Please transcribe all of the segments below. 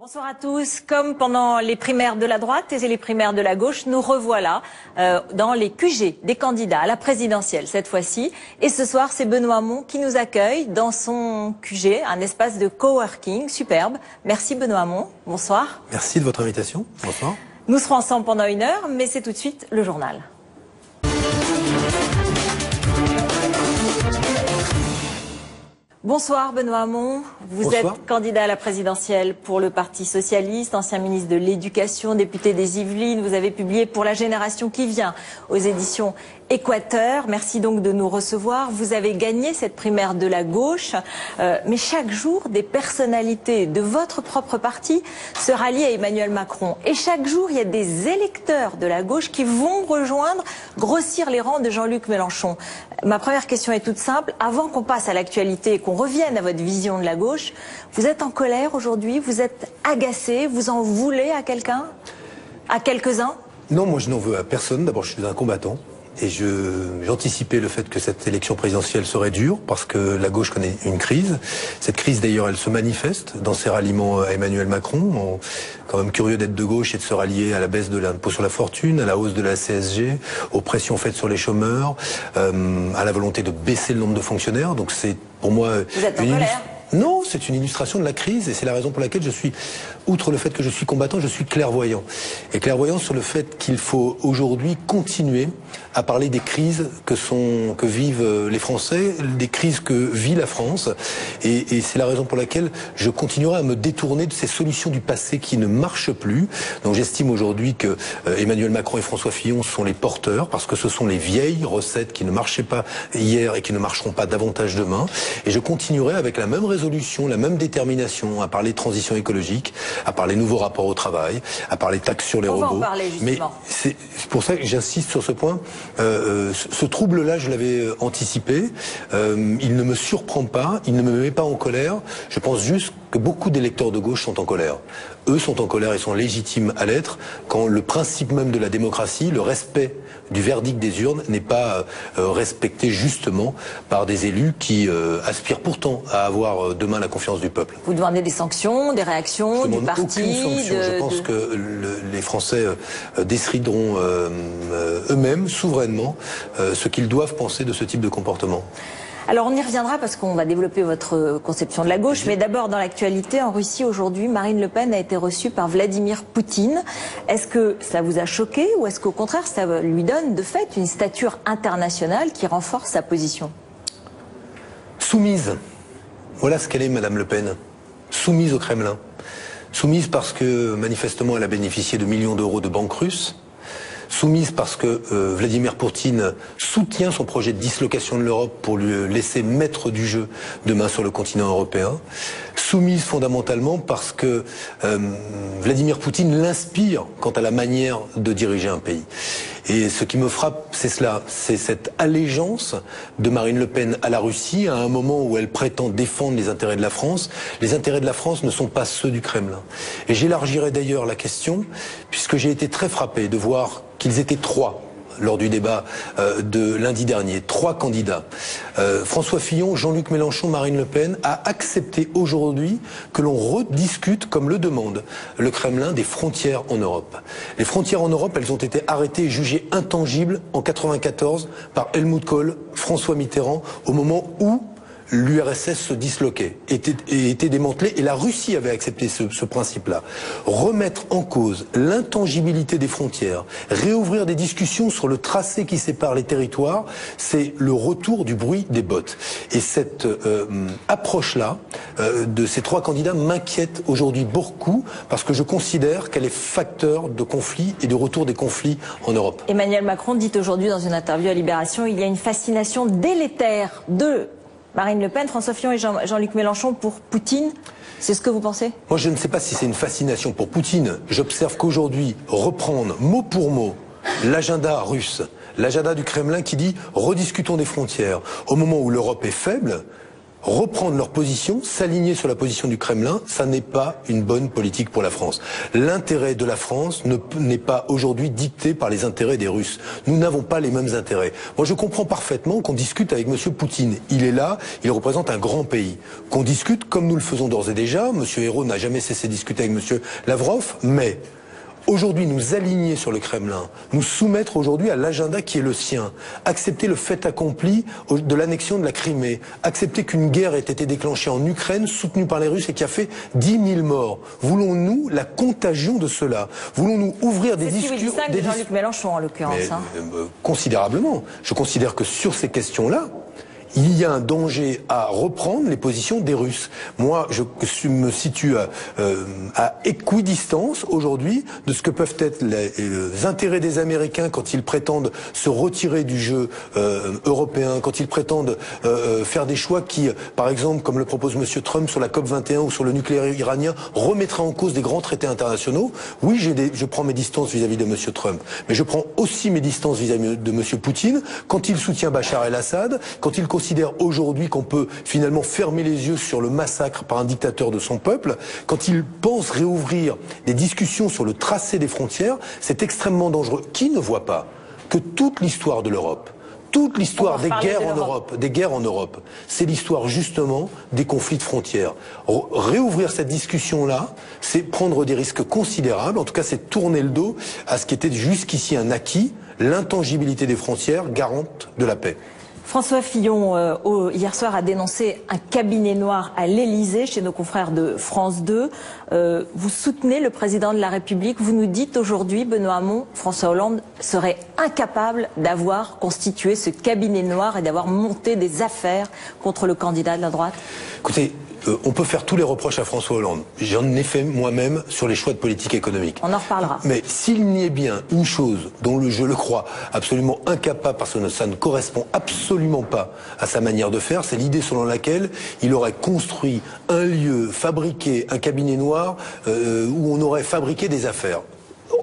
Bonsoir à tous. Comme pendant les primaires de la droite et les primaires de la gauche, nous revoilà dans les QG des candidats à la présidentielle cette fois-ci. Et ce soir, c'est Benoît Hamon qui nous accueille dans son QG, un espace de coworking superbe. Merci Benoît Hamon. Bonsoir. Merci de votre invitation. Bonsoir. Nous serons ensemble pendant 1 heure, mais c'est tout de suite le journal. Bonsoir Benoît Hamon, vous êtes candidat à la présidentielle pour le Parti Socialiste, ancien ministre de l'Éducation, député des Yvelines. Vous avez publié Pour la génération qui vient aux éditions Équateur. Merci donc de nous recevoir. Vous avez gagné cette primaire de la gauche, mais chaque jour, des personnalités de votre propre parti se rallient à Emmanuel Macron. Et chaque jour, il y a des électeurs de la gauche qui vont rejoindre, grossir les rangs de Jean-Luc Mélenchon. Ma première question est toute simple. Avant qu'on passe à l'actualité et qu'on revienne à votre vision de la gauche, vous êtes en colère aujourd'hui, vous êtes agacé, vous en voulez à quelqu'un, à quelques-uns? Non, moi je n'en veux à personne. D'abord, je suis un combattant. Et j'anticipais le fait que cette élection présidentielle serait dure parce que la gauche connaît une crise. Cette crise d'ailleurs elle se manifeste dans ses ralliements à Emmanuel Macron. Quand même curieux d'être de gauche et de se rallier à la baisse de l'impôt sur la fortune, à la hausse de la CSG, aux pressions faites sur les chômeurs, à la volonté de baisser le nombre de fonctionnaires. Donc c'est pour moi... Vous êtes en colère ? Non, c'est une illustration de la crise et c'est la raison pour laquelle je suis, outre le fait que je suis combattant, je suis clairvoyant. Et clairvoyant sur le fait qu'il faut aujourd'hui continuer à parler des crises que vivent les Français, des crises que vit la France. Et c'est la raison pour laquelle je continuerai à me détourner de ces solutions du passé qui ne marchent plus. Donc j'estime aujourd'hui que Emmanuel Macron et François Fillon sont les porteurs parce que ce sont les vieilles recettes qui ne marchaient pas hier et qui ne marcheront pas davantage demain. Et je continuerai avec la même résolution, la même détermination à parler de transition écologique, à parler nouveaux rapports au travail, à parler taxes sur les robots. On va en parler justement. Mais c'est pour ça que j'insiste sur ce point. Ce trouble-là, je l'avais anticipé. Il ne me surprend pas, il ne me met pas en colère. Je pense juste que beaucoup d'électeurs de gauche sont en colère. Eux sont en colère et sont légitimes à l'être quand le principe même de la démocratie, le respect du verdict des urnes n'est pas respecté justement par des élus qui aspirent pourtant à avoir demain la confiance du peuple. Vous demandez des sanctions, des réactions du parti? Aucune sanction. Je pense que les Français décideront eux-mêmes, souverainement, ce qu'ils doivent penser de ce type de comportement. Alors on y reviendra parce qu'on va développer votre conception de la gauche, mais d'abord dans l'actualité, en Russie aujourd'hui, Marine Le Pen a été reçue par Vladimir Poutine. Est-ce que ça vous a choqué ou est-ce qu'au contraire ça lui donne de fait une stature internationale qui renforce sa position? Soumise. Voilà ce qu'elle est, Madame Le Pen. Soumise au Kremlin. Soumise parce que manifestement elle a bénéficié de millions d'euros de banques russes. Soumise parce que Vladimir Poutine soutient son projet de dislocation de l'Europe pour lui laisser maître du jeu demain sur le continent européen. Soumise fondamentalement parce que Vladimir Poutine l'inspire quant à la manière de diriger un pays. Et ce qui me frappe, c'est cela, c'est cette allégeance de Marine Le Pen à la Russie à un moment où elle prétend défendre les intérêts de la France. Les intérêts de la France ne sont pas ceux du Kremlin. Et j'élargirai d'ailleurs la question, puisque j'ai été très frappé de voir qu'ils étaient 3 lors du débat de lundi dernier. 3 candidats. François Fillon, Jean-Luc Mélenchon, Marine Le Pen a accepté aujourd'hui que l'on rediscute, comme le demande le Kremlin, des frontières en Europe. Les frontières en Europe, elles ont été arrêtées et jugées intangibles en 1994 par Helmut Kohl, François Mitterrand, au moment où l'URSS se disloquait, était démantelée, et la Russie avait accepté ce principe-là. Remettre en cause l'intangibilité des frontières, réouvrir des discussions sur le tracé qui sépare les territoires, c'est le retour du bruit des bottes. Et cette approche-là de ces 3 candidats m'inquiète aujourd'hui beaucoup, parce que je considère qu'elle est facteur de conflits et de retour des conflits en Europe. Emmanuel Macron dit aujourd'hui dans une interview à Libération, il y a une fascination délétère de Marine Le Pen, François Fillon et Jean-Luc Mélenchon pour Poutine. C'est ce que vous pensez? Moi, je ne sais pas si c'est une fascination pour Poutine. J'observe qu'aujourd'hui, reprendre mot pour mot l'agenda russe, l'agenda du Kremlin qui dit « rediscutons des frontières » au moment où l'Europe est faible, reprendre leur position, s'aligner sur la position du Kremlin, ça n'est pas une bonne politique pour la France. L'intérêt de la France n'est pas aujourd'hui dicté par les intérêts des Russes. Nous n'avons pas les mêmes intérêts. Moi, je comprends parfaitement qu'on discute avec M. Poutine. Il est là, il représente un grand pays. Qu'on discute comme nous le faisons d'ores et déjà. M. Hérault n'a jamais cessé de discuter avec M. Lavrov, mais aujourd'hui, nous aligner sur le Kremlin, nous soumettre aujourd'hui à l'agenda qui est le sien, accepter le fait accompli de l'annexion de la Crimée, accepter qu'une guerre ait été déclenchée en Ukraine, soutenue par les Russes et qui a fait 10 000 morts. Voulons-nous la contagion de cela? Voulons-nous ouvrir des discussions... C'est ce que Jean-Luc Mélenchon, en l'occurrence. Considérablement. Je considère que sur ces questions-là, il y a un danger à reprendre les positions des Russes. Moi, je me situe à équidistance aujourd'hui de ce que peuvent être les intérêts des Américains quand ils prétendent se retirer du jeu européen, quand ils prétendent faire des choix qui, par exemple, comme le propose M. Trump sur la COP21 ou sur le nucléaire iranien, remettra en cause des grands traités internationaux. Oui, je prends mes distances vis-à-vis de M. Trump, mais je prends aussi mes distances vis-à-vis de M. Poutine quand il soutient Bachar el-Assad, quand il considère aujourd'hui qu'on peut finalement fermer les yeux sur le massacre par un dictateur de son peuple, quand il pense réouvrir des discussions sur le tracé des frontières, c'est extrêmement dangereux. Qui ne voit pas que toute l'histoire de l'Europe, toute l'histoire des guerres en Europe, c'est l'histoire justement des conflits de frontières. Réouvrir cette discussion-là, c'est prendre des risques considérables, en tout cas c'est tourner le dos à ce qui était jusqu'ici un acquis, l'intangibilité des frontières garante de la paix. François Fillon, hier soir, a dénoncé un cabinet noir à l'Élysée, chez nos confrères de France 2. Vous soutenez le président de la République. Vous nous dites aujourd'hui, Benoît Hamon, François Hollande serait incapable d'avoir constitué ce cabinet noir et d'avoir monté des affaires contre le candidat de la droite. Écoutez, on peut faire tous les reproches à François Hollande. J'en ai fait moi-même sur les choix de politique économique. On en reparlera. Mais s'il n'y est bien une chose dont je le crois absolument incapable, parce que ça ne correspond absolument pas à sa manière de faire, c'est l'idée selon laquelle il aurait construit un lieu, fabriqué un cabinet noir où on aurait fabriqué des affaires.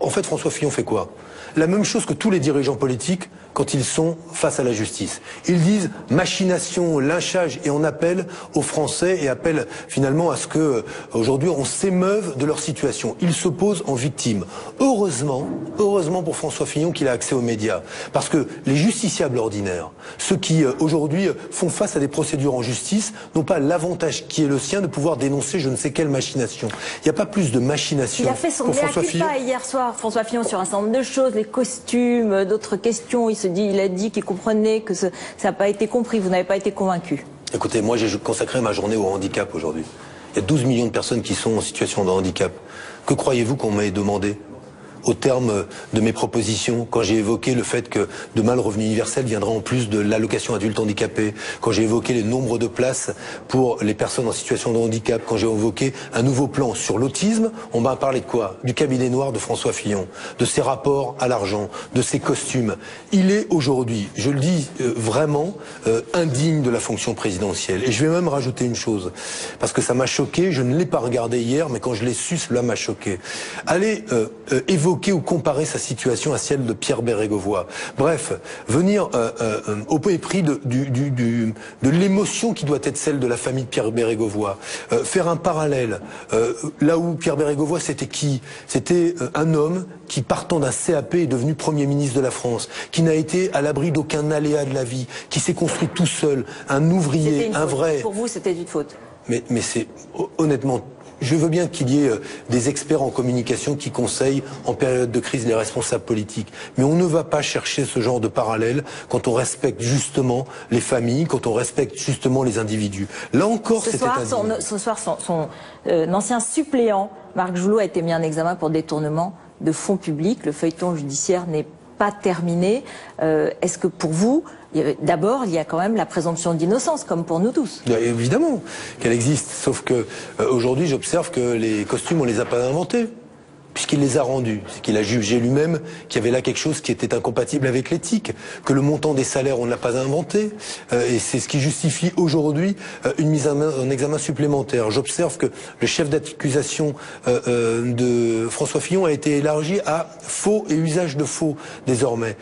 En fait, François Fillon fait quoi? La même chose que tous les dirigeants politiques quand ils sont face à la justice. Ils disent machination, lynchage, et on appelle aux Français et appelle finalement à ce que aujourd'hui on s'émeuve de leur situation. Ils se posent en victime. Heureusement pour François Fillon qu'il a accès aux médias, parce que les justiciables ordinaires, ceux qui aujourd'hui font face à des procédures en justice, n'ont pas l'avantage qui est le sien de pouvoir dénoncer je ne sais quelle machination. Il n'y a pas plus de machination. Il a fait son mea culpa hier soir, François Fillon, sur un certain nombre de choses, les costumes, d'autres questions. Il a dit qu'il comprenait que ça n'a pas été compris. Vous n'avez pas été convaincu. Écoutez, moi j'ai consacré ma journée au handicap aujourd'hui. Il y a 12 millions de personnes qui sont en situation de handicap. Que croyez-vous qu'on m'ait demandé au terme de mes propositions, quand j'ai évoqué le fait que demain le revenu universel viendra en plus de l'allocation adulte handicapé, quand j'ai évoqué les nombres de places pour les personnes en situation de handicap, quand j'ai évoqué un nouveau plan sur l'autisme, on m'a parlé de quoi? Du cabinet noir de François Fillon, de ses rapports à l'argent, de ses costumes. Il est aujourd'hui, je le dis vraiment, indigne de la fonction présidentielle. Et je vais même rajouter une chose, parce que ça m'a choqué, je ne l'ai pas regardé hier, mais quand je l'ai su, cela m'a choqué. Allez évoquer ou comparer sa situation à celle de Pierre Bérégovoy. Bref, venir au mépris de l'émotion qui doit être celle de la famille de Pierre Bérégovoy. Faire un parallèle. Là où Pierre Bérégovoy, c'était qui? C'était un homme qui, partant d'un CAP, est devenu Premier ministre de la France, qui n'a été à l'abri d'aucun aléa de la vie, qui s'est construit tout seul, un ouvrier, un vrai... Pour vous, c'était une faute. Mais c'est honnêtement... Je veux bien qu'il y ait des experts en communication qui conseillent en période de crise les responsables politiques. Mais on ne va pas chercher ce genre de parallèle quand on respecte justement les familles, quand on respecte justement les individus. Là encore, c'était indigne. Ce soir, son ancien suppléant, Marc Joulot, a été mis en examen pour détournement de fonds publics. Le feuilleton judiciaire n'est pas terminé. Est-ce que pour vous... D'abord, il y a quand même la présomption d'innocence, comme pour nous tous. Bien, évidemment qu'elle existe, sauf que aujourd'hui, j'observe que les costumes, on les a pas inventés, puisqu'il les a rendus. C'est qu'il a jugé lui-même qu'il y avait là quelque chose qui était incompatible avec l'éthique, que le montant des salaires, on ne l'a pas inventé, et c'est ce qui justifie aujourd'hui une mise en examen supplémentaire. J'observe que le chef d'accusation de François Fillon a été élargi à faux et usage de faux, désormais.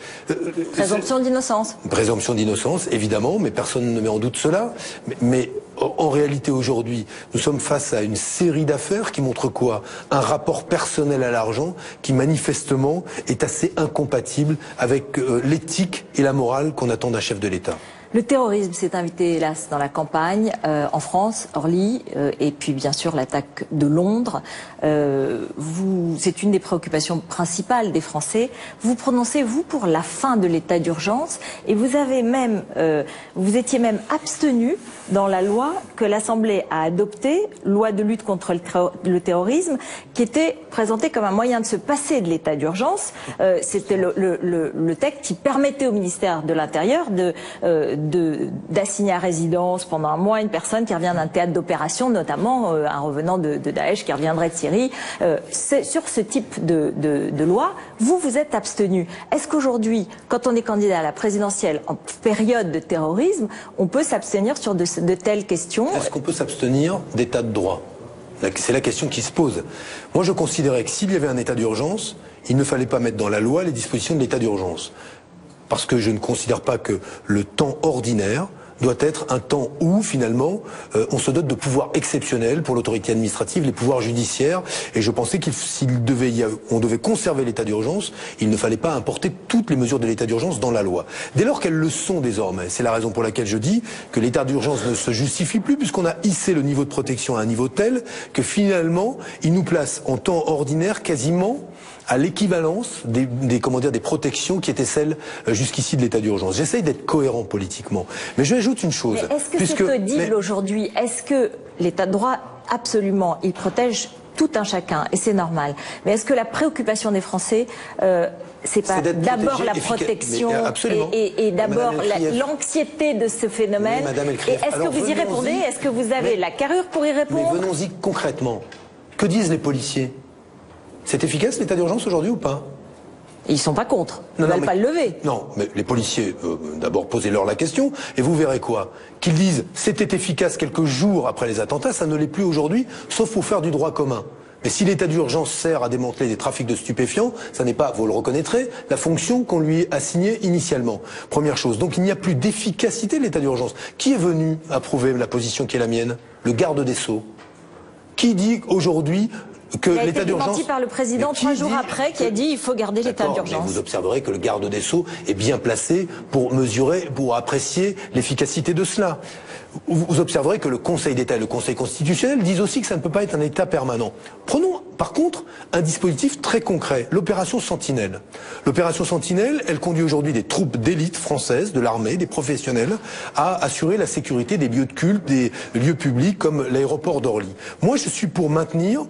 Présomption d'innocence. Présomption d'innocence, évidemment, mais personne ne met en doute cela. Mais En réalité, aujourd'hui, nous sommes face à une série d'affaires qui montrent quoi? Un rapport personnel à l'argent qui, manifestement, est assez incompatible avec l'éthique et la morale qu'on attend d'un chef de l'État. Le terrorisme s'est invité, hélas, dans la campagne, en France, Orly, et puis bien sûr l'attaque de Londres. C'est une des préoccupations principales des Français. Vous prononcez-vous pour la fin de l'état d'urgence et vous avez même, vous étiez même abstenu dans la loi que l'Assemblée a adoptée, loi de lutte contre le terrorisme, qui était présentée comme un moyen de se passer de l'état d'urgence. C'était le texte qui permettait au ministère de l'Intérieur d'assigner à résidence pendant un mois une personne qui revient d'un théâtre d'opération, notamment un revenant de Daesh qui reviendrait de Syrie. Sur ce type de loi, vous êtes abstenu. Est-ce qu'aujourd'hui, quand on est candidat à la présidentielle en période de terrorisme, on peut s'abstenir sur de telles questions? Est-ce qu'on peut s'abstenir d'état de droit? C'est la question qui se pose. Moi, je considérais que s'il y avait un état d'urgence, il ne fallait pas mettre dans la loi les dispositions de l'état d'urgence. Parce que je ne considère pas que le temps ordinaire doit être un temps où, finalement, on se dote de pouvoirs exceptionnels pour l'autorité administrative, les pouvoirs judiciaires. Et je pensais qu'on devait conserver l'état d'urgence, il ne fallait pas importer toutes les mesures de l'état d'urgence dans la loi. Dès lors qu'elles le sont désormais, c'est la raison pour laquelle je dis que l'état d'urgence ne se justifie plus, puisqu'on a hissé le niveau de protection à un niveau tel que, finalement, il nous place en temps ordinaire quasiment à l'équivalence des protections qui étaient celles jusqu'ici de l'état d'urgence. J'essaye d'être cohérent politiquement. Mais je ajoute une chose. Est-ce que c'est audible aujourd'hui? Est-ce que l'état de droit, absolument, il protège tout un chacun, et c'est normal. Mais est-ce que la préoccupation des Français, c'est pas d'abord la protection et d'abord l'anxiété de ce phénomène? Et est-ce que vous y répondez? Est-ce que vous avez la carrure pour y répondre? Mais venons-y concrètement. Que disent les policiers? C'est efficace l'état d'urgence aujourd'hui ou pas? Ils sont pas contre. Ils veulent pas le lever. Non, mais les policiers, d'abord posez-leur la question et vous verrez quoi? Qu'ils disent c'était efficace quelques jours après les attentats, ça ne l'est plus aujourd'hui, sauf pour faire du droit commun. Mais si l'état d'urgence sert à démanteler des trafics de stupéfiants, ça n'est pas, vous le reconnaîtrez, la fonction qu'on lui a assignée initialement. Première chose. Donc il n'y a plus d'efficacité de l'état d'urgence. Qui est venu approuver la position qui est la mienne? Le garde des Sceaux. Qui dit aujourd'hui que l'état d'urgence... démenti par le président 3 jours après, qui a dit il faut garder l'état d'urgence. Vous observerez que le garde des Sceaux est bien placé pour mesurer, pour apprécier l'efficacité de cela. Vous observerez que le Conseil d'État et le Conseil constitutionnel disent aussi que ça ne peut pas être un état permanent. Prenons par contre un dispositif très concret, l'opération Sentinelle. L'opération Sentinelle, elle conduit aujourd'hui des troupes d'élite françaises, de l'armée, des professionnels, à assurer la sécurité des lieux de culte, des lieux publics comme l'aéroport d'Orly. Moi, je suis pour maintenir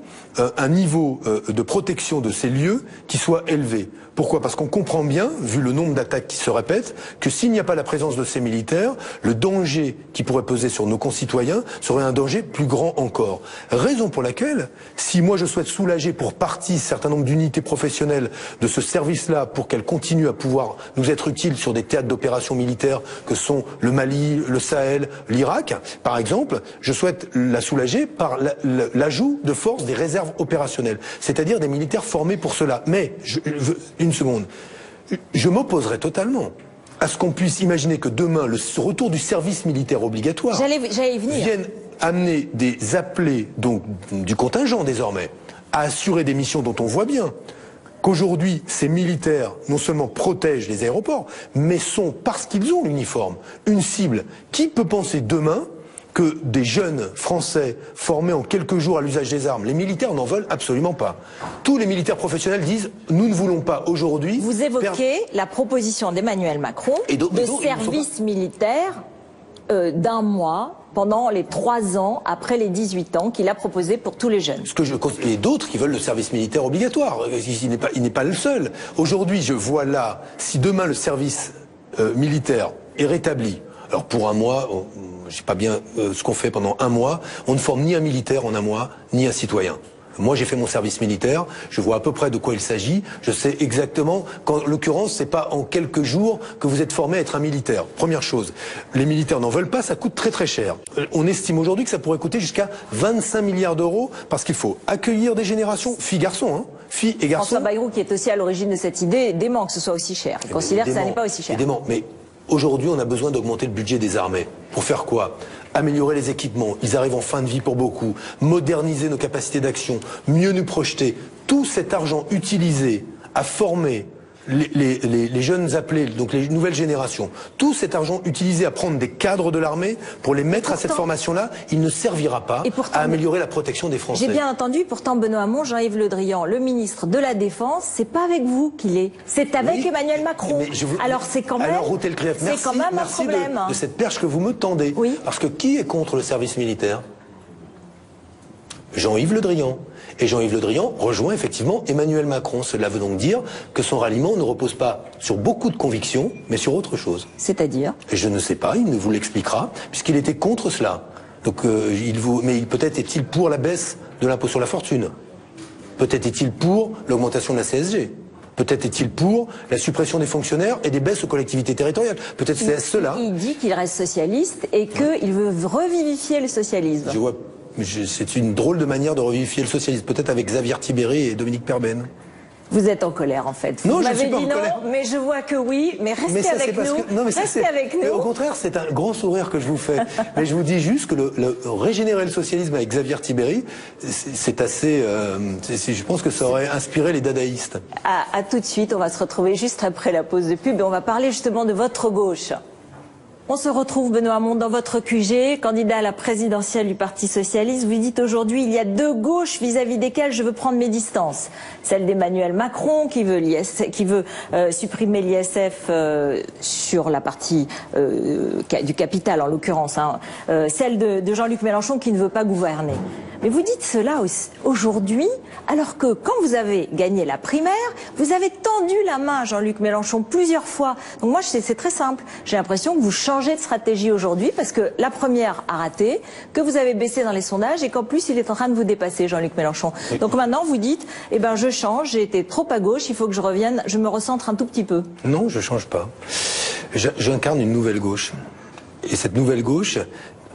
un niveau de protection de ces lieux qui soit élevé. Pourquoi? Parce qu'on comprend bien, vu le nombre d'attaques qui se répètent, que s'il n'y a pas la présence de ces militaires, le danger qui pourrait peser sur nos concitoyens serait un danger plus grand encore. Raison pour laquelle, si moi je souhaite soulager pour partie un certain nombre d'unités professionnelles de ce service-là pour qu'elles continuent à pouvoir nous être utiles sur des théâtres d'opérations militaires que sont le Mali, le Sahel, l'Irak, par exemple, je souhaite la soulager par l'ajout de forces des réserves opérationnelles, c'est-à-dire des militaires formés pour cela. Mais, une seconde, je m'opposerai totalement à ce qu'on puisse imaginer que demain, le retour du service militaire obligatoire vienne amener des appelés, donc du contingent désormais, à assurer des missions dont on voit bien qu'aujourd'hui, ces militaires non seulement protègent les aéroports, mais sont, parce qu'ils ont l'uniforme, une cible. Qui peut penser demain que des jeunes Français formés en quelques jours à l'usage des armes, les militaires n'en veulent absolument pas. Tous les militaires professionnels disent « nous ne voulons pas aujourd'hui ». Vous évoquez la proposition d'Emmanuel Macron de service militaire d'un mois pendant les 3 ans après les 18 ans qu'il a proposé pour tous les jeunes. Il y a d'autres qui veulent le service militaire obligatoire. Il n'est pas le seul. Aujourd'hui, je vois là, si demain le service militaire est rétabli, alors pour un mois, je sais pas bien ce qu'on fait pendant un mois, on ne forme ni un militaire en un mois, ni un citoyen. Moi, j'ai fait mon service militaire, je vois à peu près de quoi il s'agit, je sais exactement qu'en l'occurrence, c'est pas en quelques jours que vous êtes formé à être un militaire. Première chose, les militaires n'en veulent pas, ça coûte très très cher. On estime aujourd'hui que ça pourrait coûter jusqu'à 25 milliards d'euros parce qu'il faut accueillir des générations, filles-garçons, hein, filles et garçons. François Bayrou, qui est aussi à l'origine de cette idée, dément que ce soit aussi cher. Il considère que ça n'est pas aussi cher. Mais aujourd'hui, on a besoin d'augmenter le budget des armées. Pour faire quoi? améliorer les équipements, ils arrivent en fin de vie pour beaucoup, moderniser nos capacités d'action, mieux nous projeter, tout cet argent utilisé à former les jeunes appelés, donc les nouvelles générations, tout cet argent utilisé à prendre des cadres de l'armée pour les mettre à cette formation-là, il ne servira pas à améliorer la protection des Français. J'ai bien entendu, pourtant Benoît Hamon, Jean-Yves Le Drian, le ministre de la Défense, c'est pas avec vous qu'il est, c'est avec Emmanuel Macron. Alors c'est quand même, un problème. De cette perche que vous me tendez. Oui. Parce que qui est contre le service militaire? Jean-Yves Le Drian. Et Jean-Yves Le Drian rejoint effectivement Emmanuel Macron. Cela veut donc dire que son ralliement ne repose pas sur beaucoup de convictions, mais sur autre chose. C'est-à-dire? Et je ne sais pas, il ne vous l'expliquera, puisqu'il était contre cela. Donc, mais peut-être est-il pour la baisse de l'impôt sur la fortune. Peut-être est-il pour l'augmentation de la CSG. Peut-être est-il pour la suppression des fonctionnaires et des baisses aux collectivités territoriales. Peut-être c'est cela. Il dit qu'il reste socialiste et qu'il veut revivifier le socialisme. C'est une drôle de manière de revivifier le socialisme, peut-être avec Xavier Tibéri et Dominique Perben. Vous êtes en colère en fait. Non, vous je ne suis pas en non, colère. Mais je vois que oui, mais restez avec nous. Restez avec nous. Au contraire, c'est un grand sourire que je vous fais. Mais je vous dis juste que régénérer le socialisme avec Xavier Tibéri, c'est assez... je pense que ça aurait inspiré les dadaïstes. À tout de suite, on va se retrouver juste après la pause de pub et on va parler justement de votre gauche. On se retrouve, Benoît Hamon, dans votre QG, candidat à la présidentielle du Parti Socialiste. Vous dites aujourd'hui, il y a deux gauches vis-à-vis desquelles je veux prendre mes distances. Celle d'Emmanuel Macron, qui veut supprimer l'ISF sur la partie du capital, en l'occurrence. Celle de Jean-Luc Mélenchon, qui ne veut pas gouverner. Mais vous dites cela aujourd'hui, alors que quand vous avez gagné la primaire, vous avez tendu la main à Jean-Luc Mélenchon plusieurs fois. Donc moi, c'est très simple. J'ai l'impression que vous changez de stratégie aujourd'hui parce que la première a raté, que vous avez baissé dans les sondages et qu'en plus, il est en train de vous dépasser, Jean-Luc Mélenchon. Donc maintenant, vous dites, eh ben, je change, j'ai été trop à gauche, il faut que je revienne, je me recentre un tout petit peu. Non, je change pas. J'incarne une nouvelle gauche. Et cette nouvelle gauche,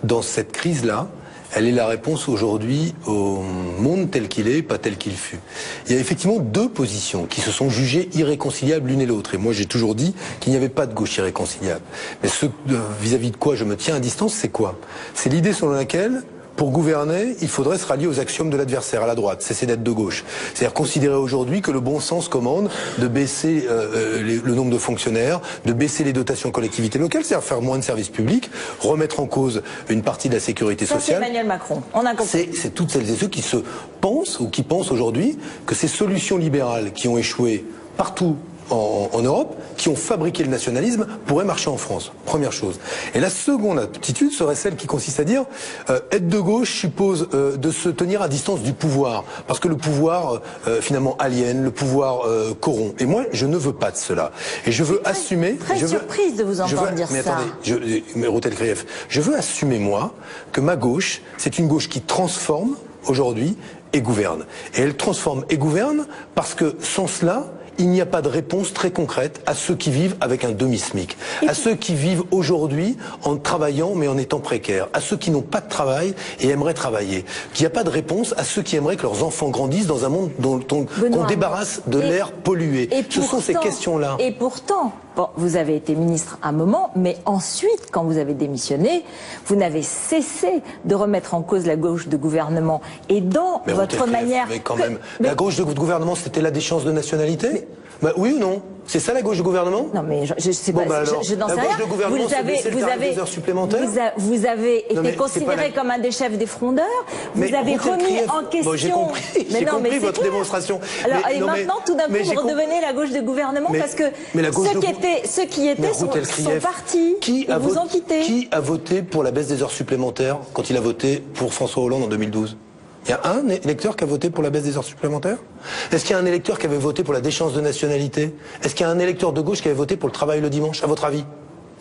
dans cette crise-là, elle est la réponse aujourd'hui au monde tel qu'il est, pas tel qu'il fut. Il y a effectivement deux positions qui se sont jugées irréconciliables l'une et l'autre. Et moi, j'ai toujours dit qu'il n'y avait pas de gauche irréconciliable. Mais ce vis-à-vis de quoi je me tiens à distance, c'est quoi? C'est l'idée selon laquelle, pour gouverner, il faudrait se rallier aux axiomes de l'adversaire, à la droite, cesser d'être de gauche. C'est-à-dire considérer aujourd'hui que le bon sens commande de baisser le nombre de fonctionnaires, de baisser les dotations aux collectivités locales, c'est-à-dire faire moins de services publics, remettre en cause une partie de la sécurité sociale. C'est Emmanuel Macron, on a compris. C'est toutes celles et ceux qui se pensent, ou qui pensent aujourd'hui, que ces solutions libérales qui ont échoué partout en Europe, qui ont fabriqué le nationalisme, pourraient marcher en France. Première chose. Et la seconde attitude serait celle qui consiste à dire être de gauche suppose de se tenir à distance du pouvoir, parce que le pouvoir finalement aliène, le pouvoir corrompt. Et moi, je ne veux pas de cela. Et je veux assumer. Très surprise de vous entendre dire mais ça. Attendez, mais Routel Krief, je veux assumer moi que ma gauche, c'est une gauche qui transforme aujourd'hui et gouverne. Et elle transforme et gouverne parce que sans cela, il n'y a pas de réponse très concrète à ceux qui vivent avec un demi-SMIC, à ceux qui vivent aujourd'hui en travaillant mais en étant précaires, à ceux qui n'ont pas de travail et aimeraient travailler. Il n'y a pas de réponse à ceux qui aimeraient que leurs enfants grandissent dans un monde qu'on débarrasse de l'air pollué. Ce sont ces questions-là. Et pourtant, bon, vous avez été ministre un moment, mais ensuite, quand vous avez démissionné, vous n'avez cessé de remettre en cause la gauche de gouvernement. Et dans votre manière... Mais quand même, la gauche de gouvernement, c'était la déchéance de nationalité ? Bah, oui ou non? C'est ça la gauche du gouvernement? Non mais je sais pas, je n'en sais rien. La gauche du gouvernement, des heures supplémentaires. Vous avez été considéré comme un des chefs des frondeurs. Vous avez remis en question. Bon, j'ai compris, votre démonstration. Alors, et maintenant, tout d'un coup, vous redevenez la gauche du gouvernement parce que ceux qui étaient sont partis. Ils vous ont quitté. Qui a voté pour la baisse des heures supplémentaires quand il a voté pour François Hollande en 2012? Il y a un électeur qui a voté pour la baisse des heures supplémentaires? Est-ce qu'il y a un électeur qui avait voté pour la déchéance de nationalité? Est-ce qu'il y a un électeur de gauche qui avait voté pour le travail le dimanche, à votre avis?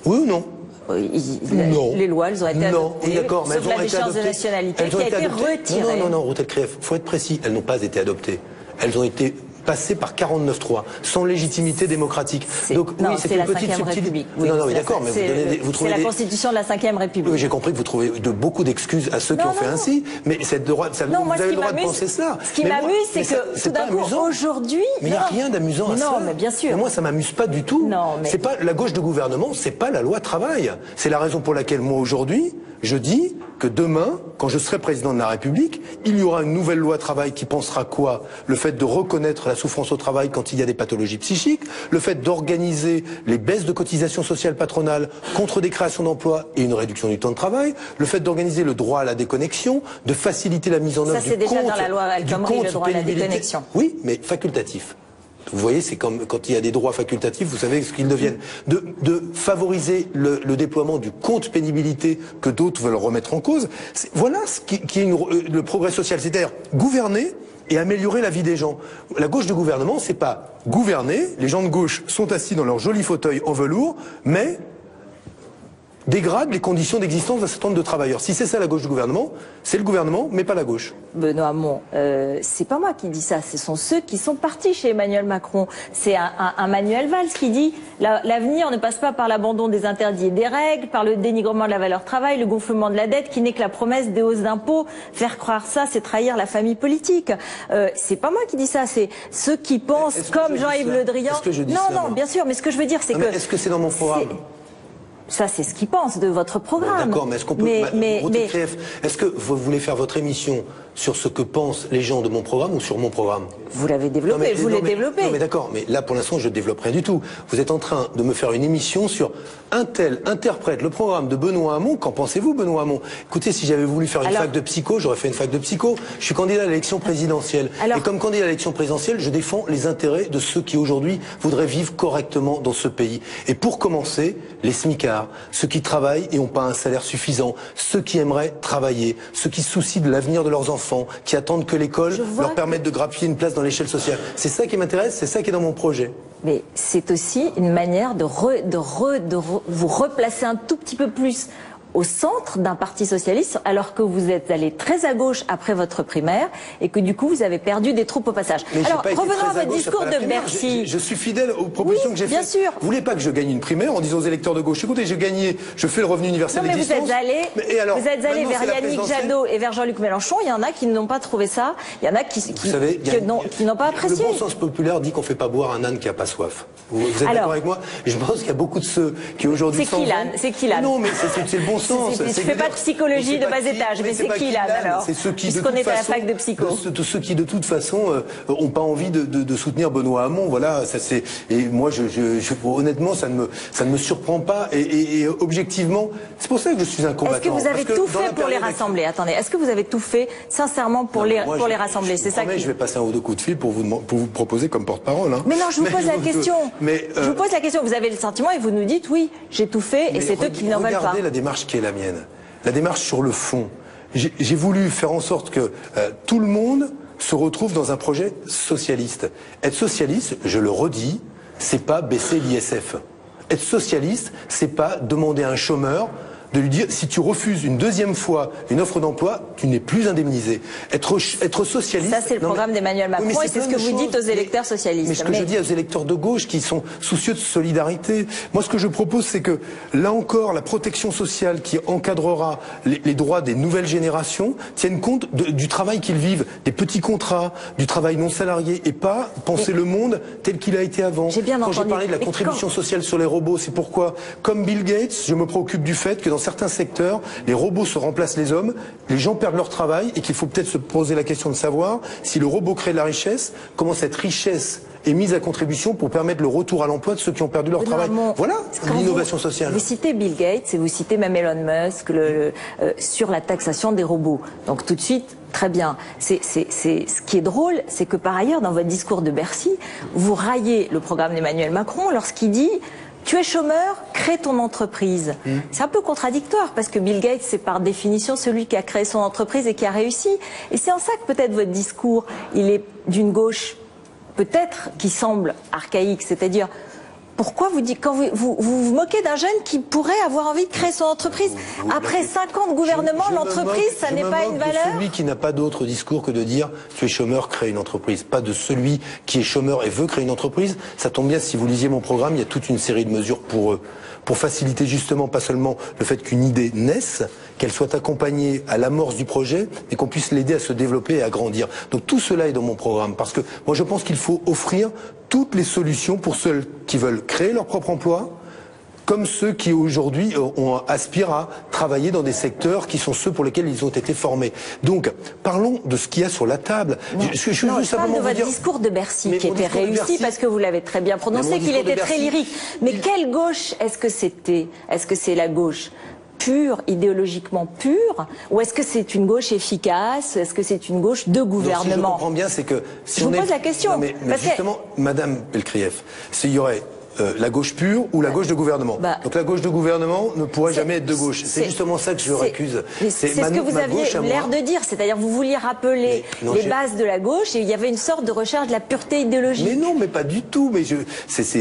Oui ou non? Non. Les lois, elles ont été adoptées. Oui, d'accord, mais sauf la déchéance de nationalité qui a été retirée. Non, Routel Krief, faut être précis. Elles n'ont pas été adoptées. Elles ont été passé par 49-3, sans légitimité démocratique. Donc oui, c'est la 5e République. Oui, non, mais d'accord, mais vous trouvez... C'est la Constitution de la 5e République. Oui, j'ai compris que vous trouvez beaucoup d'excuses à ceux qui ont fait ainsi, mais vous avez le droit de penser cela. Ce qui m'amuse, c'est que tout d'un coup, aujourd'hui... Mais il n'y a rien d'amusant à ça. Non, mais bien sûr. Mais moi, ça m'amuse pas du tout. C'est pas la gauche de gouvernement, c'est pas la loi travail. C'est la raison pour laquelle moi, aujourd'hui, je dis que demain, quand je serai président de la République, il y aura une nouvelle loi travail qui pensera quoi? Le fait de reconnaître la souffrance au travail quand il y a des pathologies psychiques, le fait d'organiser les baisses de cotisations sociales patronales contre des créations d'emplois et une réduction du temps de travail, le fait d'organiser le droit à la déconnexion, de faciliter la mise en œuvre du compte. Ça, c'est déjà dans la loi El Khomri, le droit à la déconnexion. Oui, mais facultatif. Vous voyez, c'est comme quand il y a des droits facultatifs, vous savez ce qu'ils deviennent. De favoriser le déploiement du compte pénibilité que d'autres veulent remettre en cause. Voilà ce qui est le progrès social. C'est-à-dire gouverner et améliorer la vie des gens. La gauche du gouvernement, c'est pas gouverner. Les gens de gauche sont assis dans leurs jolis fauteuils en velours, mais dégrade les conditions d'existence d'un certain nombre de travailleurs. Si c'est ça la gauche du gouvernement, c'est le gouvernement, mais pas la gauche. Benoît Hamon, c'est pas moi qui dis ça, ce sont ceux qui sont partis chez Emmanuel Macron. C'est un Manuel Valls qui dit l'avenir ne passe pas par l'abandon des interdits et des règles, par le dénigrement de la valeur travail, le gonflement de la dette, qui n'est que la promesse des hausses d'impôts. Faire croire ça, c'est trahir la famille politique. C'est pas moi qui dis ça, c'est ceux qui pensent comme Jean-Yves Le Drian. Non, bien sûr, mais ce que je veux dire, c'est que... Est-ce que c'est dans mon programme ? Ça, c'est ce qu'ils pensent de votre programme. D'accord, mais est-ce qu'on peut... Est-ce que vous voulez faire votre émission sur ce que pensent les gens de mon programme ou sur mon programme? Vous l'avez développé, vous l'avez développé. Non mais d'accord, mais là pour l'instant je ne développe rien du tout. Vous êtes en train de me faire une émission sur un tel interprète le programme de Benoît Hamon. Qu'en pensez-vous, Benoît Hamon? Écoutez, si j'avais voulu faire une fac de psycho, j'aurais fait une fac de psycho. Je suis candidat à l'élection présidentielle. Et comme candidat à l'élection présidentielle, je défends les intérêts de ceux qui aujourd'hui voudraient vivre correctement dans ce pays. Et pour commencer, les smicards, ceux qui travaillent et n'ont pas un salaire suffisant, ceux qui aimeraient travailler, ceux qui se soucient de l'avenir de leurs enfants, qui attendent que l'école leur permette de grappiller une place dans l'échelle sociale. C'est ça qui m'intéresse, c'est ça qui est dans mon projet. Mais c'est aussi une manière de vous replacer un tout petit peu plus au centre d'un parti socialiste, alors que vous êtes allé très à gauche après votre primaire et que du coup vous avez perdu des troupes au passage. Mais alors revenons à votre discours de Bercy. Je suis fidèle aux propositions que j'ai faites. Bien sûr. Vous voulez pas que je gagne une primaire en disant aux électeurs de gauche, écoutez, j'ai gagné, je fais le revenu universel existant. Non mais vous êtes allé vers Yannick Jadot et vers Jean-Luc Mélenchon. Il y en a qui n'ont pas trouvé ça. Il y en a qui n'ont pas apprécié. Le bon sens populaire dit qu'on fait pas boire un âne qui a pas soif. Vous êtes d'accord avec moi? Je pense qu'il y a beaucoup de ceux qui aujourd'hui sont... C'est qui l'âne? Non mais c'est le bon sens. Pas de psychologie de bas étage, mais c'est qui là alors? C'est ceux qui, puisqu'on est à la fac de psycho. Ceux qui de toute façon ont pas envie de soutenir Benoît Hamon. Voilà, ça c'est. Et moi, honnêtement, ça ne me surprend pas. Et objectivement, c'est pour ça que je suis un combattant. Est-ce que vous avez tout fait pour les rassembler? Attendez, est-ce que vous avez tout fait sincèrement pour les rassembler? C'est ça. Je vais passer un ou deux coups de fil pour vous proposer comme porte-parole. Hein. Mais non, je vous pose la question. Je vous pose la question. Vous avez le sentiment et vous nous dites oui, j'ai tout fait et c'est eux qui n'en veulent pas. Regardez la démarche qui est la mienne. La démarche sur le fond. J'ai voulu faire en sorte que tout le monde se retrouve dans un projet socialiste. Être socialiste, je le redis, c'est pas baisser l'ISF. Être socialiste, c'est pas demander à un chômeur de lui dire si tu refuses une deuxième fois une offre d'emploi, tu n'es plus indemnisé. Être socialiste... Ça, c'est le programme d'Emmanuel Macron et c'est ce que vous dites aux électeurs socialistes. Mais ce que je dis aux électeurs de gauche qui sont soucieux de solidarité, moi ce que je propose c'est que, là encore, la protection sociale qui encadrera les droits des nouvelles générations tienne compte du travail qu'ils vivent, des petits contrats, du travail non salarié et pas penser le monde tel qu'il a été avant. Quand j'ai parlé de la contribution sociale sur les robots, c'est pourquoi, comme Bill Gates, je me préoccupe du fait que dans certains secteurs, les robots se remplacent les hommes, les gens perdent leur travail et qu'il faut peut-être se poser la question de savoir si le robot crée de la richesse, comment cette richesse est mise à contribution pour permettre le retour à l'emploi de ceux qui ont perdu leur travail. Voilà l'innovation sociale. Vous citez Bill Gates et vous citez même Elon Musk sur la taxation des robots. Donc tout de suite, très bien. Ce qui est drôle, c'est que par ailleurs, dans votre discours de Bercy, vous raillez le programme d'Emmanuel Macron lorsqu'il dit tu es chômeur, crée ton entreprise. C'est un peu contradictoire parce que Bill Gates, c'est par définition celui qui a créé son entreprise et qui a réussi. Et c'est en ça que peut-être votre discours, il est d'une gauche peut-être qui semble archaïque, c'est-à-dire pourquoi vous dites, quand vous moquez d'un jeune qui pourrait avoir envie de créer son entreprise après 5 ans de gouvernement, l'entreprise, ça n'est pas une valeur? Celui qui n'a pas d'autre discours que de dire tu es chômeur, crée une entreprise. Pas de celui qui est chômeur et veut créer une entreprise. Ça tombe bien, si vous lisiez mon programme, il y a toute une série de mesures pour eux. Pour faciliter justement pas seulement le fait qu'une idée naisse, qu'elle soit accompagnée à l'amorce du projet et qu'on puisse l'aider à se développer et à grandir. Donc tout cela est dans mon programme parce que moi je pense qu'il faut offrir toutes les solutions pour ceux qui veulent créer leur propre emploi, comme ceux qui aujourd'hui aspirent à travailler dans des secteurs qui sont ceux pour lesquels ils ont été formés. Donc, parlons de ce qu'il y a sur la table. Je parle de votre discours de Bercy, qui était réussi parce que vous l'avez très bien prononcé, qu'il était très lyrique. Mais quelle gauche est-ce que c'était? Est-ce que c'est la gauche pure, idéologiquement pure, ou est-ce que c'est une gauche efficace? Est-ce que c'est une gauche de gouvernement? Si je comprends bien, c'est que si je vous pose la question. Non, mais justement, Madame Pelkrieff, s'il y aurait la gauche pure ou la gauche de gouvernement. Donc la gauche de gouvernement ne pourrait jamais être de gauche. C'est justement ça que je récuse. C'est ce que vous aviez l'air de dire, c'est-à-dire vous vouliez rappeler les bases de la gauche et il y avait une sorte de recherche de la pureté idéologique. Mais non, mais pas du tout. Mais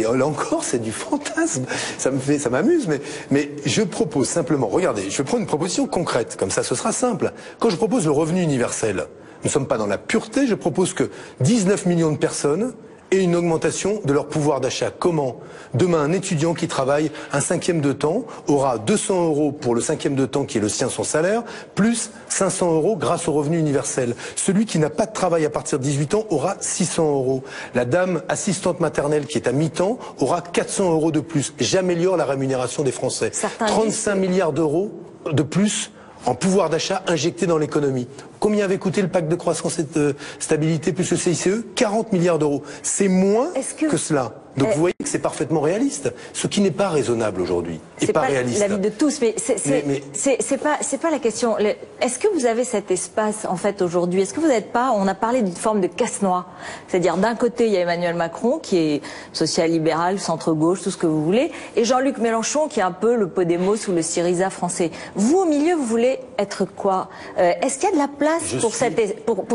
là encore, c'est du fantasme. Ça m'amuse. Mais je propose simplement, regardez, je vais prendre une proposition concrète, comme ça ce sera simple. Quand je propose le revenu universel, nous ne sommes pas dans la pureté, je propose que 19 millions de personnes et une augmentation de leur pouvoir d'achat. Comment? Demain, un étudiant qui travaille un 5e de temps aura 200 € pour le 5e de temps qui est le sien, son salaire, plus 500 € grâce au revenu universel. Celui qui n'a pas de travail à partir de 18 ans aura 600 €. La dame assistante maternelle qui est à mi-temps aura 400 € de plus. J'améliore la rémunération des Français. 35 milliards d'euros de plus en pouvoir d'achat injecté dans l'économie. Combien avait coûté le pacte de croissance et de stabilité plus le CICE? 40 milliards d'euros. C'est moins que cela. Donc vous voyez que c'est parfaitement réaliste. Ce qui n'est pas raisonnable aujourd'hui et pas réaliste. C'est pas l'avis de tous, mais c'est pas la question. Est-ce que vous avez cet espace en fait aujourd'hui? Est-ce que vous n'êtes pas? On a parlé d'une forme de casse-noix, c'est-à-dire d'un côté il y a Emmanuel Macron qui est social-libéral, centre-gauche, tout ce que vous voulez, et Jean-Luc Mélenchon qui est un peu le Podemos ou le Syriza français. Vous au milieu, vous voulez être quoi? Est-ce qu'il y a de la place pour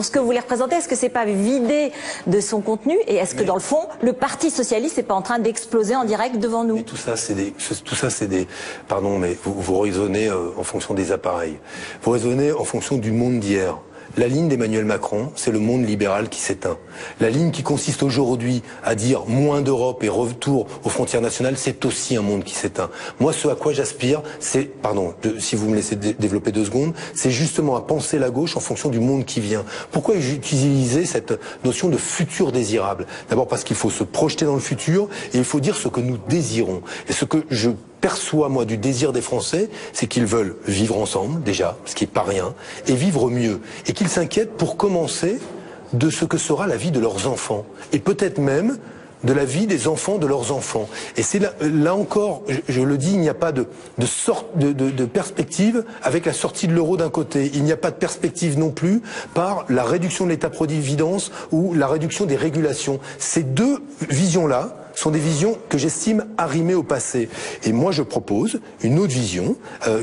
ce que vous voulez représenter? Est-ce que c'est pas vidé de son contenu? Et est-ce que dans le fond, le Parti socialiste n'est pas en train d'exploser en direct devant nous? Mais tout ça, c'est des, pardon, mais vous raisonnez en fonction des appareils. Vous raisonnez en fonction du monde d'hier. La ligne d'Emmanuel Macron, c'est le monde libéral qui s'éteint. La ligne qui consiste aujourd'hui à dire moins d'Europe et retour aux frontières nationales, c'est aussi un monde qui s'éteint. Moi, ce à quoi j'aspire, c'est, pardon, si vous me laissez développer 2 secondes, c'est justement à penser la gauche en fonction du monde qui vient. Pourquoi utiliser cette notion de futur désirable? D'abord parce qu'il faut se projeter dans le futur et il faut dire ce que nous désirons. Et ce que je perçois, moi, du désir des Français, c'est qu'ils veulent vivre ensemble, déjà, ce qui n'est pas rien, et vivre mieux. Et qu'ils s'inquiètent, pour commencer, de ce que sera la vie de leurs enfants. Et peut-être même de la vie des enfants de leurs enfants. Et c'est là encore, je le dis, il n'y a pas de perspective avec la sortie de l'euro d'un côté. Il n'y a pas de perspective non plus par la réduction de l'État-providence ou la réduction des régulations. Ces deux visions-là sont des visions que j'estime arrimées au passé. Et moi, je propose une autre vision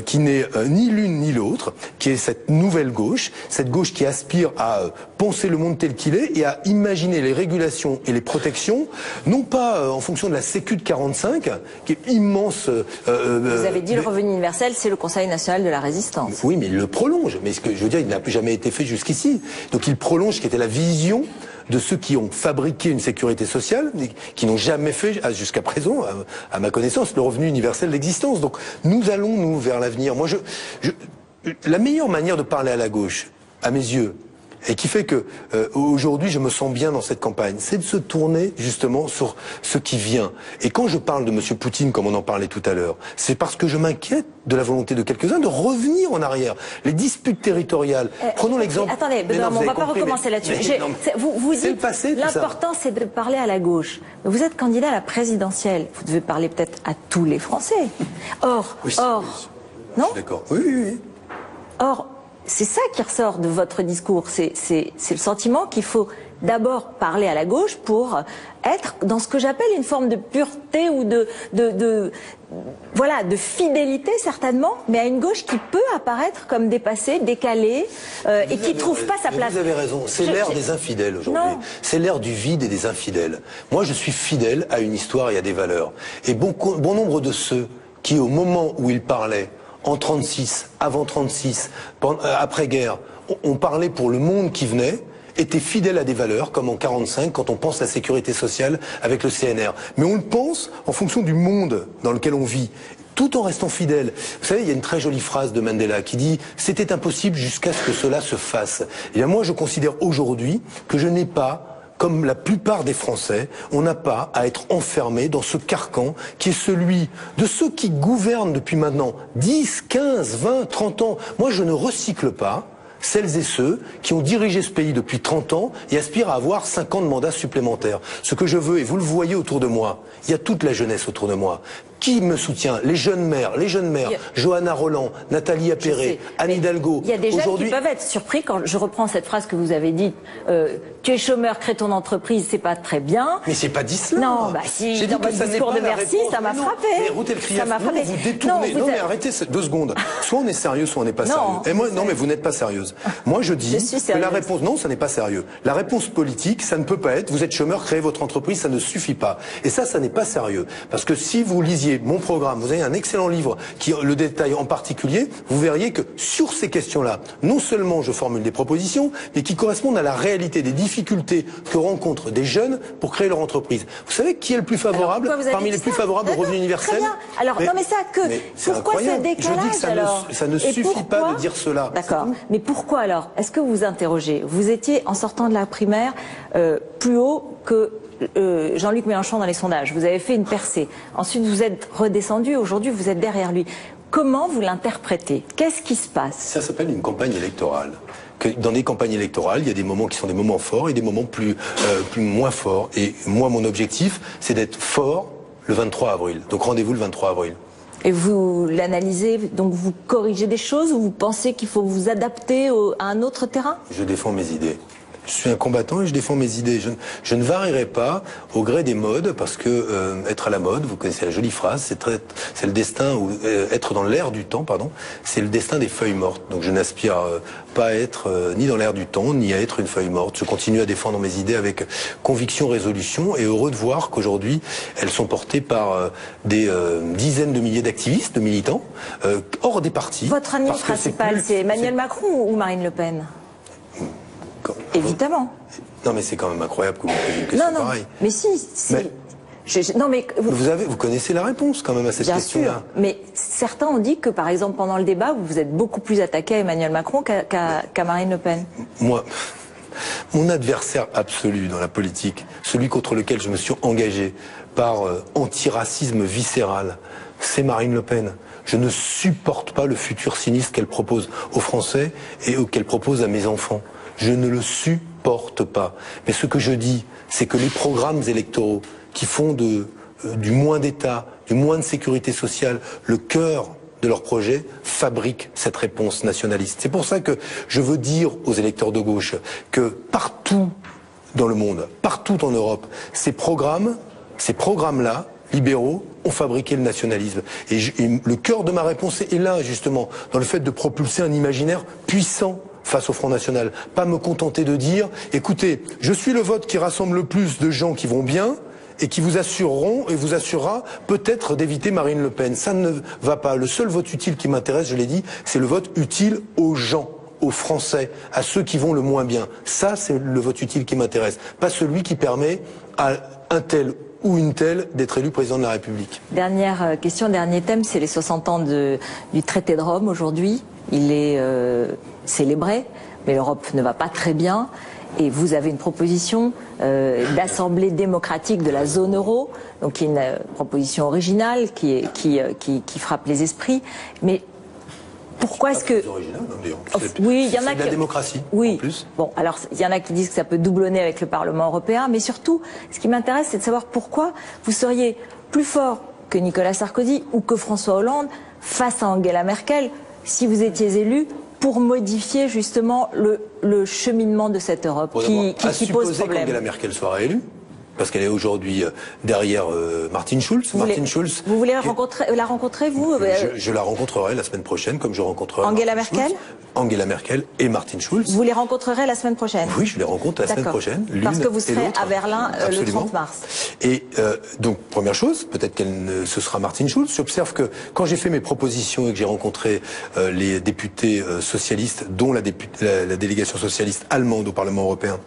qui n'est ni l'une ni l'autre, qui est cette nouvelle gauche, cette gauche qui aspire à penser le monde tel qu'il est et à imaginer les régulations et les protections, non pas en fonction de la Sécu de 45, qui est immense. Vous avez dit le revenu universel, c'est le Conseil national de la résistance. Oui, mais il le prolonge. Mais ce que je veux dire, il n'a plus jamais été fait jusqu'ici. Donc il prolonge ce qui était la vision de ceux qui ont fabriqué une sécurité sociale, qui n'ont jamais fait, jusqu'à présent, à ma connaissance, le revenu universel d'existence. Donc nous allons, nous, vers l'avenir. Moi, la meilleure manière de parler à la gauche, à mes yeux, et qui fait que aujourd'hui je me sens bien dans cette campagne, c'est de se tourner justement sur ce qui vient. Et quand je parle de M. Poutine, comme on en parlait tout à l'heure, c'est parce que je m'inquiète de la volonté de quelques-uns de revenir en arrière. Les disputes territoriales, prenons l'exemple... Attendez, on ne va pas recommencer là-dessus. Vous dites, l'important c'est de parler à la gauche. Vous êtes candidat à la présidentielle, vous devez parler peut-être à tous les Français. Or, non ? D'accord, oui. Or, c'est ça qui ressort de votre discours, c'est le sentiment qu'il faut d'abord parler à la gauche pour être dans ce que j'appelle une forme de pureté ou de fidélité certainement, mais à une gauche qui peut apparaître comme dépassée, décalée et qui trouve pas sa place. Vous avez raison, c'est l'ère des infidèles aujourd'hui. C'est l'ère du vide et des infidèles. Moi je suis fidèle à une histoire et à des valeurs. Et bon nombre de ceux qui au moment où ils parlaient, en 36, avant 36, après-guerre, on parlait pour le monde qui venait, étaient fidèles à des valeurs, comme en 45, quand on pense à la sécurité sociale avec le CNR. Mais on le pense en fonction du monde dans lequel on vit, tout en restant fidèle. Vous savez, il y a une très jolie phrase de Mandela qui dit « C'était impossible jusqu'à ce que cela se fasse ». Et bien moi, je considère aujourd'hui que je n'ai pas comme la plupart des Français, on n'a pas à être enfermé dans ce carcan qui est celui de ceux qui gouvernent depuis maintenant 10, 15, 20, 30 ans. Moi, je ne recycle pas celles et ceux qui ont dirigé ce pays depuis 30 ans et aspirent à avoir 5 ans de mandat supplémentaire. Ce que je veux, et vous le voyez autour de moi, il y a toute la jeunesse autour de moi. Qui me soutient? Les jeunes mères, Johanna Roland, Nathalie Appéré, Anne Hidalgo. Il y a des jeunes qui peuvent être surpris quand je reprends cette phrase que vous avez dite, tu es chômeur, crée ton entreprise, c'est pas très bien. Mais c'est pas dit cela. Non, bah si, dans votre discours de Bercy, ça m'a frappé. Mais Ruth Elkrief, non, vous détournez. Non, mais arrêtez 2 secondes. Soit on est sérieux, soit on n'est pas sérieux. Et moi, non, mais vous n'êtes pas sérieuse. Moi, je dis que la réponse, non, ça n'est pas sérieux. La réponse politique, ça ne peut pas être, vous êtes chômeur, créez votre entreprise, ça ne suffit pas. Et ça n'est pas sérieux. Parce que si vous lisiez mon programme, vous avez un excellent livre qui le détaille en particulier, vous verriez que sur ces questions-là, non seulement je formule des propositions, mais qui correspondent à la réalité des difficultés que rencontrent des jeunes pour créer leur entreprise. Vous savez qui est le plus favorable, parmi les plus favorables au revenu universel? Très bien. Alors, non mais ça que, pourquoi ce décalage? Je dis que ça ne suffit pas de dire cela. D'accord. Mais pourquoi alors? Est-ce que vous vous interrogez? Vous étiez, en sortant de la primaire, plus haut que Jean-Luc Mélenchon dans les sondages. Vous avez fait une percée. Ensuite, vous êtes redescendu. Aujourd'hui, vous êtes derrière lui. Comment vous l'interprétez? Qu'est-ce qui se passe? Ça s'appelle une campagne électorale. Dans des campagnes électorales, il y a des moments qui sont des moments forts et des moments plus moins forts. Et moi, mon objectif, c'est d'être fort le 23 avril. Donc rendez-vous le 23 avril. Et vous l'analysez, donc vous corrigez des choses ou vous pensez qu'il faut vous adapter à un autre terrain? Je défends mes idées. Je suis un combattant et je défends mes idées. Je ne varierai pas au gré des modes parce que être à la mode, vous connaissez la jolie phrase, c'est le destin, ou être dans l'air du temps, pardon, c'est le destin des feuilles mortes. Donc je n'aspire pas à être ni dans l'air du temps, ni à être une feuille morte. Je continue à défendre mes idées avec conviction, résolution et heureux de voir qu'aujourd'hui, elles sont portées par des dizaines de milliers d'activistes, de militants, hors des partis. Votre ami principal, c'est Emmanuel Macron ou Marine Le Pen? Évidemment. Non, mais c'est quand même incroyable que vous posiez une question pareille. Mais si, non, mais vous connaissez la réponse quand même à cette question-là. Bien sûr, mais certains ont dit que, par exemple, pendant le débat, vous êtes beaucoup plus attaqué à Emmanuel Macron qu'à Marine Le Pen. Moi, mon adversaire absolu dans la politique, celui contre lequel je me suis engagé par antiracisme viscéral, c'est Marine Le Pen. Je ne supporte pas le futur sinistre qu'elle propose aux Français et qu'elle propose à mes enfants. Je ne le supporte pas. Mais ce que je dis, c'est que les programmes électoraux qui font du moins d'État, du moins de sécurité sociale, le cœur de leur projet, fabriquent cette réponse nationaliste. C'est pour ça que je veux dire aux électeurs de gauche que partout dans le monde, partout en Europe, ces programmes-là, libéraux, ont fabriqué le nationalisme. Et le cœur de ma réponse est là, justement, dans le fait de propulser un imaginaire puissant face au Front National. Pas me contenter de dire, écoutez, je suis le vote qui rassemble le plus de gens qui vont bien et qui vous assureront et vous assurera peut-être d'éviter Marine Le Pen. Ça ne va pas. Le seul vote utile qui m'intéresse, je l'ai dit, c'est le vote utile aux gens, aux Français, à ceux qui vont le moins bien. Ça, c'est le vote utile qui m'intéresse. Pas celui qui permet à un tel ou une telle d'être élu président de la République. Dernière question, dernier thème, c'est les 60 ans du traité de Rome aujourd'hui. Il est célébré, mais l'Europe ne va pas très bien. Et vous avez une proposition d'assemblée démocratique de la zone euro, donc qui est une proposition originale qui frappe les esprits. Mais pourquoi est-ce que... Oui, il y en a qui... C'est de la démocratie, oui. En plus. Bon, alors, il y en a qui disent que ça peut doublonner avec le Parlement européen, mais surtout, ce qui m'intéresse, c'est de savoir pourquoi vous seriez plus fort que Nicolas Sarkozy ou que François Hollande face à Angela Merkel, si vous étiez élu, pour modifier justement le cheminement de cette Europe qui pose problème. Qu'Angela Merkel soit réélue, parce qu'elle est aujourd'hui derrière Martin Schulz. Vous voulez la rencontrer, vous? Je la rencontrerai la semaine prochaine, comme je rencontrerai Angela Merkel. Angela Merkel et Martin Schulz. Vous les rencontrerez la semaine prochaine? Oui, je les rencontre la semaine prochaine. Parce que vous serez à Berlin le 30 mars. Et donc, première chose, peut-être ce sera Martin Schulz. J'observe que quand j'ai fait mes propositions et que j'ai rencontré les députés socialistes, dont la délégation socialiste allemande au Parlement européen,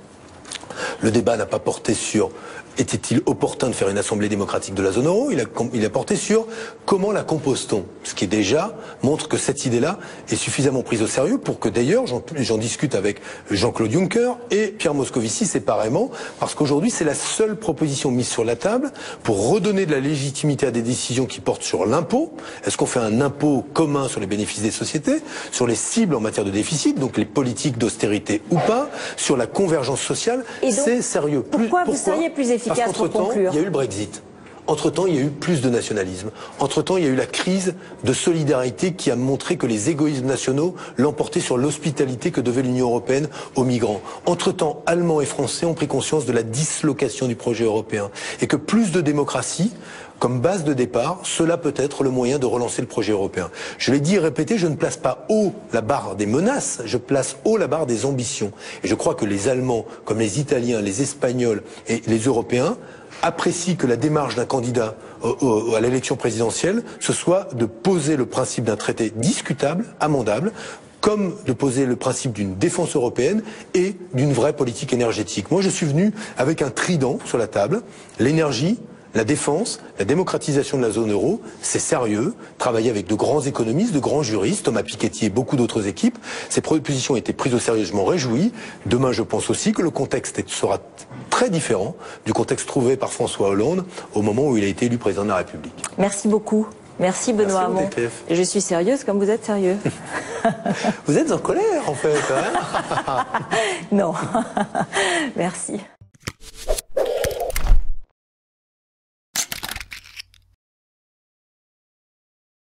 Le débat n'a pas porté sur était-il opportun de faire une assemblée démocratique de la zone euro. Il a porté sur comment la compose-t-on. Ce qui déjà montre que cette idée-là est suffisamment prise au sérieux pour que d'ailleurs j'en discute avec Jean-Claude Juncker et Pierre Moscovici séparément, parce qu'aujourd'hui c'est la seule proposition mise sur la table pour redonner de la légitimité à des décisions qui portent sur l'impôt. Est-ce qu'on fait un impôt commun sur les bénéfices des sociétés, sur les cibles en matière de déficit, donc les politiques d'austérité ou pas, sur la convergence sociale? C'est sérieux. Pourquoi vous seriez plus efficace? Parce qu'entre-temps, il y a eu le Brexit. Entre-temps, il y a eu plus de nationalisme. Entre-temps, il y a eu la crise de solidarité qui a montré que les égoïsmes nationaux l'emportaient sur l'hospitalité que devait l'Union européenne aux migrants. Entre-temps, Allemands et Français ont pris conscience de la dislocation du projet européen et que plus de démocratie, comme base de départ, cela peut être le moyen de relancer le projet européen. Je l'ai dit et répété, je ne place pas haut la barre des menaces, je place haut la barre des ambitions. Et je crois que les Allemands, comme les Italiens, les Espagnols et les Européens, apprécient que la démarche d'un candidat à l'élection présidentielle, ce soit de poser le principe d'un traité discutable, amendable, comme de poser le principe d'une défense européenne et d'une vraie politique énergétique. Moi, je suis venu avec un trident sur la table, l'énergie, la défense, la démocratisation de la zone euro, c'est sérieux. Travailler avec de grands économistes, de grands juristes, Thomas Piketty et beaucoup d'autres équipes. Ces propositions ont été prises au sérieux, je m'en réjouis. Demain, je pense aussi que le contexte sera très différent du contexte trouvé par François Hollande au moment où il a été élu président de la République. Merci beaucoup. Merci Benoît Hamon. Et je suis sérieuse comme vous êtes sérieux. Vous êtes en colère en fait. Hein? Non. Merci.